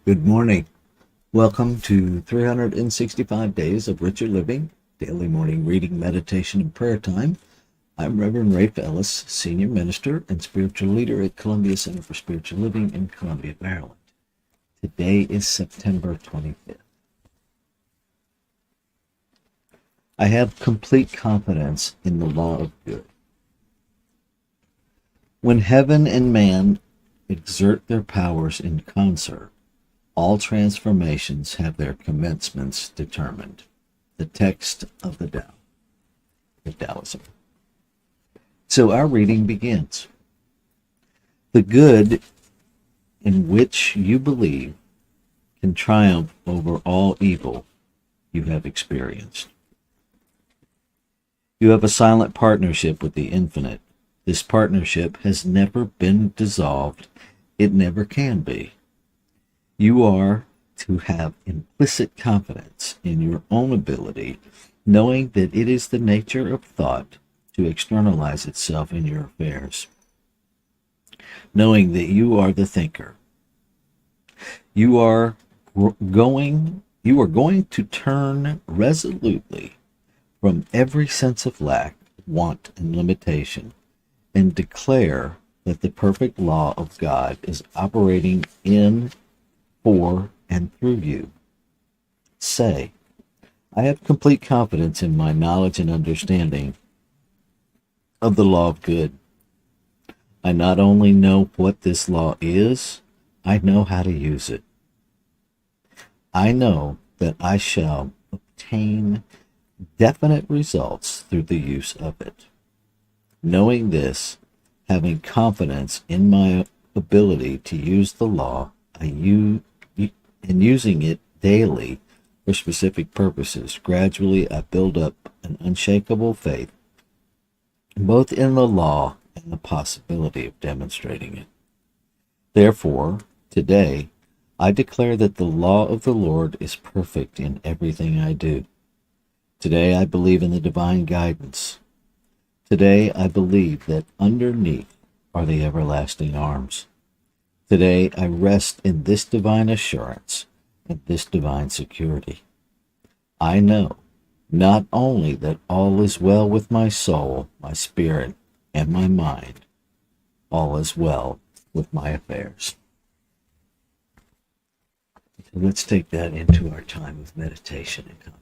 Good morning. Welcome to 365 Days of Richer Living, daily morning reading, meditation, and prayer time. I'm Reverend Rafe Ellis, Senior Minister and Spiritual Leader at Columbia Center for Spiritual Living in Columbia, Maryland. Today is September 25th. I have complete confidence in the law of good. When heaven and man exert their powers in concert, all transformations have their commencements determined. The text of the Tao, the Taoism. So our reading begins. The good in which you believe can triumph over all evil you have experienced. You have a silent partnership with the infinite. This partnership has never been dissolved. It never can be. You are to have implicit confidence in your own ability, knowing that it is the nature of thought to externalize itself in your affairs. Knowing that you are the thinker. You are going to turn resolutely from every sense of lack, want, and limitation, and declare that the perfect law of God is operating in, for, and through you. Say, I have complete confidence in my knowledge and understanding of the law of good. I not only know what this law is, I know how to use it. I know that I shall obtain definite results through the use of it. Knowing this, having confidence in my ability to use the law, and using it daily for specific purposes, gradually I build up an unshakable faith, both in the law and the possibility of demonstrating it. Therefore, today, I declare that the law of the Lord is perfect in everything I do. Today, I believe in the divine guidance. Today, I believe that underneath are the everlasting arms. Today, I rest in this divine assurance and this divine security. I know not only that all is well with my soul, my spirit, and my mind, all is well with my affairs. So let's take that into our time of meditation and contemplation.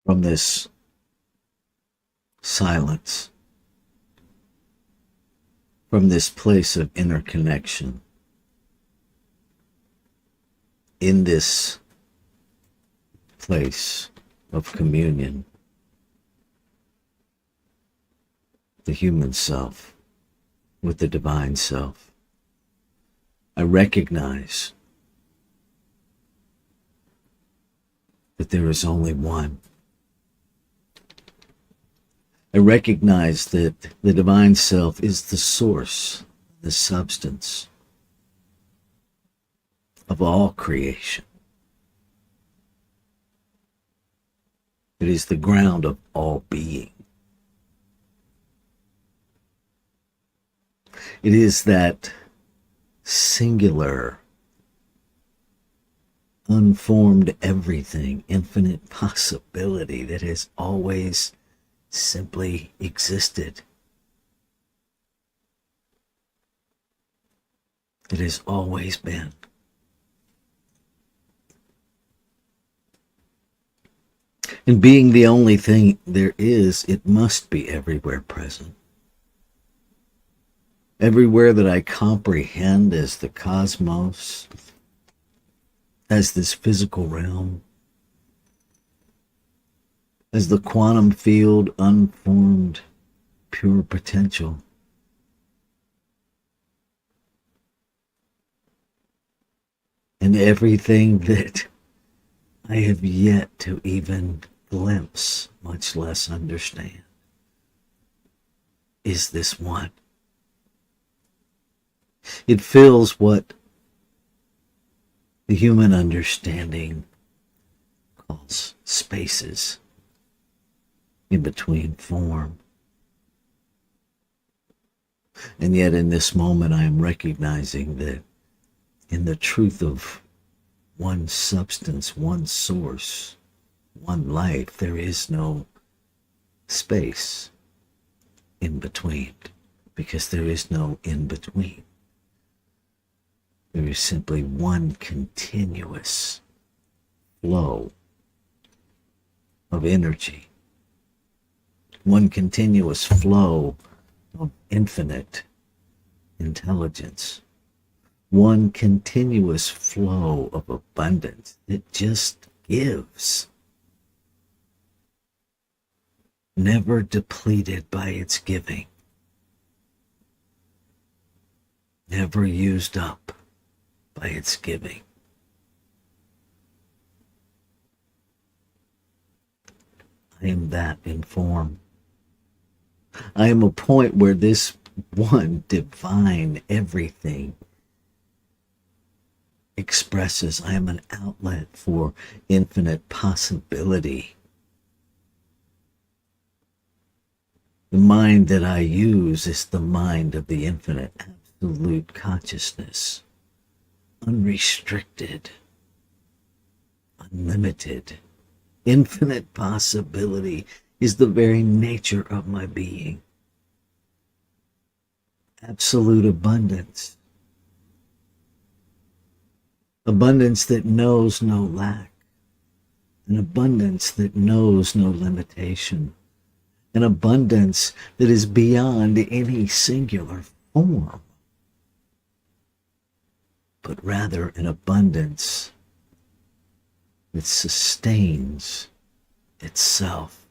from this silence, from this place of interconnection, in this place of communion, the human self with the divine self, I recognize that there is only one. I recognize that the divine self is the source, the substance of all creation. It is the ground of all being. It is that singular, unformed everything, infinite possibility that has always simply existed. It has always been. And being the only thing there is, it must be everywhere present. Everywhere that I comprehend as the cosmos, as this physical realm, as the quantum field, unformed, pure potential. And everything that I have yet to even glimpse, much less understand, is this one. It fills what the human understanding calls spaces in between form. And yet in this moment I am recognizing that in the truth of one substance, one source, one life, there is no space in between, because there is no in between. There is simply one continuous flow of energy, one continuous flow of infinite intelligence, one continuous flow of abundance that just gives, never depleted by its giving, never used up by its giving. I am that in form. I am a point where this one divine everything expresses. I am an outlet for infinite possibility. The mind that I use is the mind of the infinite absolute consciousness, unrestricted, unlimited. Infinite possibility is the very nature of my being. Absolute abundance. Abundance that knows no lack. An abundance that knows no limitation. An abundance that is beyond any singular form, but rather an abundance that sustains itself.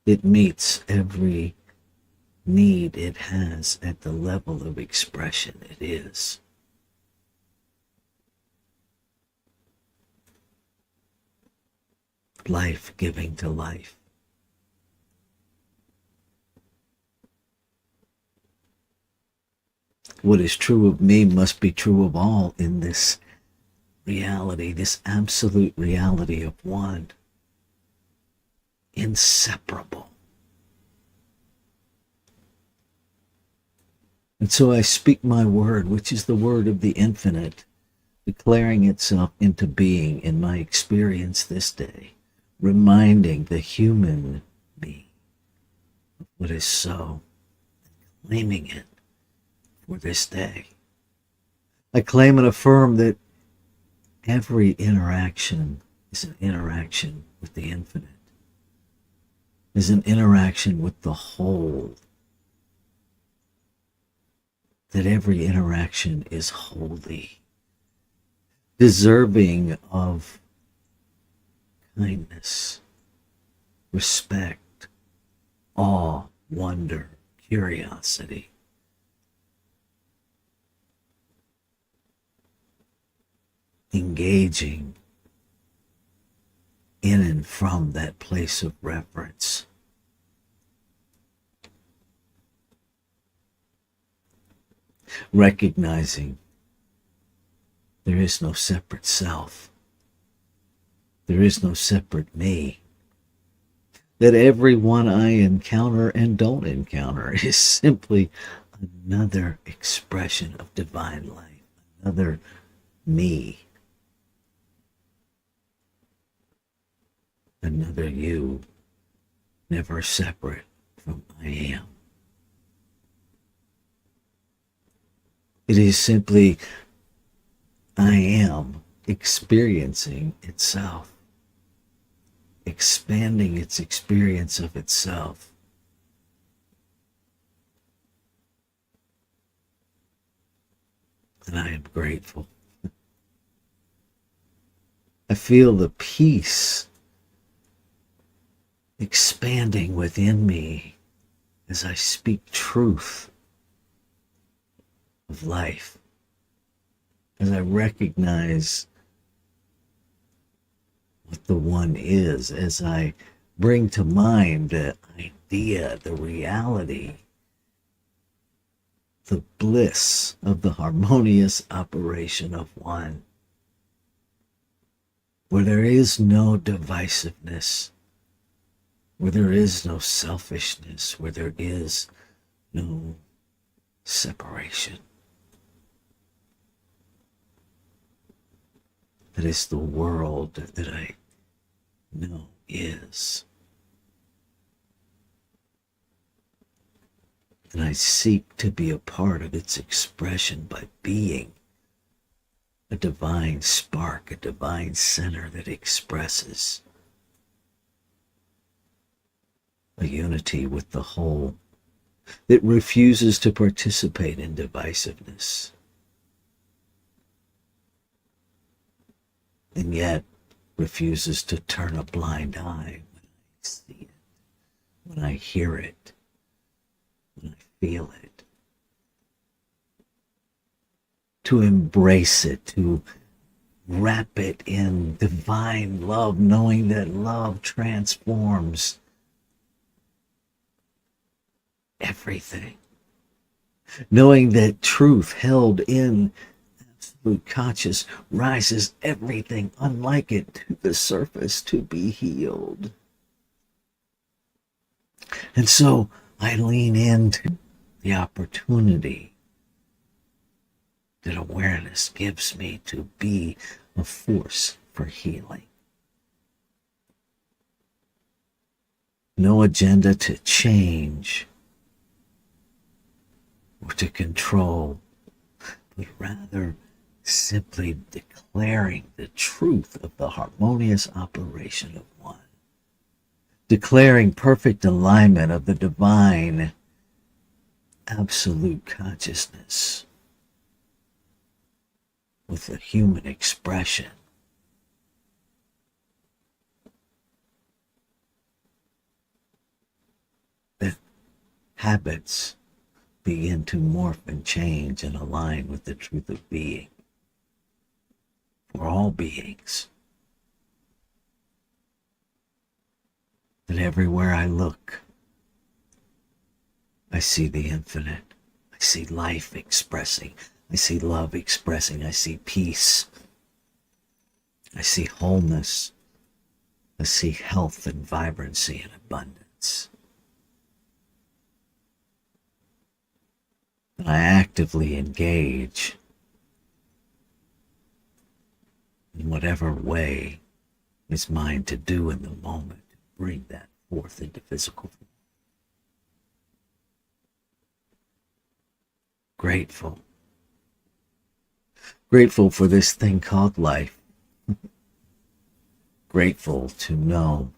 It meets every need it has at the level of expression it is. Life giving to life. What is true of me must be true of all in this reality, this absolute reality of one. Inseparable. And so I speak my word, which is the word of the infinite, declaring itself into being in my experience this day, reminding the human me of what is so, claiming it for this day. I claim and affirm that every interaction is an interaction with the infinite, is an interaction with the whole. That every interaction is holy, deserving of kindness, respect, awe, wonder, curiosity. Engaging in and from that place of reverence. Recognizing there is no separate self. There is no separate me. That everyone I encounter and don't encounter is simply another expression of divine life, another me, another you, never separate from I am. It is simply I am experiencing itself, expanding its experience of itself. And I am grateful. I feel the peace expanding within me as I speak truth of life, as I recognize what the one is, as I bring to mind the idea, the reality, the bliss of the harmonious operation of one, where there is no divisiveness, where there is no selfishness, where there is no separation. That is the world that I know is. And I seek to be a part of its expression by being a divine spark, a divine center that expresses a unity with the whole, that refuses to participate in divisiveness, and yet refuses to turn a blind eye when I see it, when I hear it, when I feel it. To embrace it, to wrap it in divine love, knowing that love transforms everything. Knowing that truth held in absolute conscious rises everything unlike it to the surface to be healed. And so I lean into the opportunity that awareness gives me to be a force for healing. No agenda to change or to control, but rather simply declaring the truth of the harmonious operation of one, declaring perfect alignment of the divine absolute consciousness with the human expression. That habits begin to morph and change and align with the truth of being for all beings. That everywhere I look, I see the infinite. I see life expressing. I see love expressing. I see peace. I see wholeness. I see health and vibrancy and abundance. And I actively engage in whatever way is mine to do in the moment to bring that forth into physical form. Grateful. Grateful for this thing called life. Grateful to know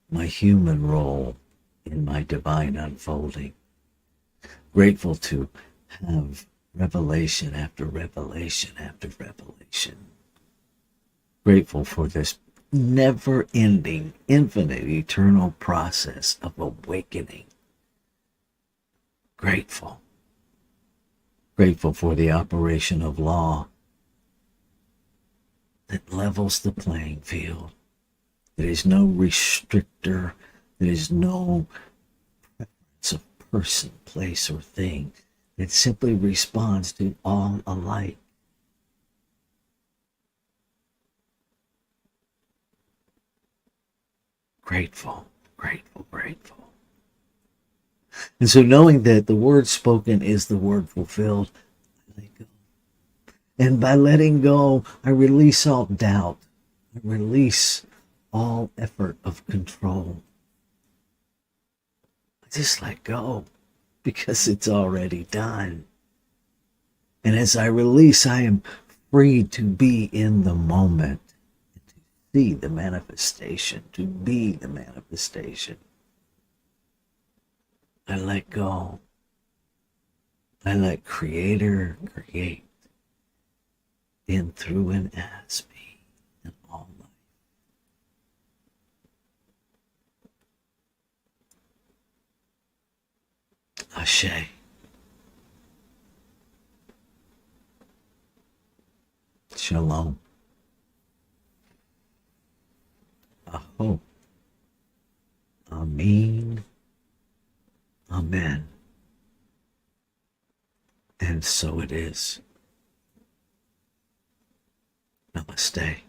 my human role in my divine unfolding. Grateful to have revelation after revelation after revelation. Grateful for this never-ending, infinite, eternal process of awakening. Grateful. Grateful for the operation of law that levels the playing field. There is no restrictor. There is no preference of person, place, or thing. It simply responds to all alike. Grateful, grateful, grateful. And so knowing that the word spoken is the word fulfilled, I let go. And by letting go, I release all doubt. I release all effort of control. I just let go because it's already done. And as I release, I am free to be in the moment, to see the manifestation, to be the manifestation. I let go. I let Creator create in, through, and as me in all life. Ashe. Shalom. Aho. Amen. Amen. And so it is. Namaste.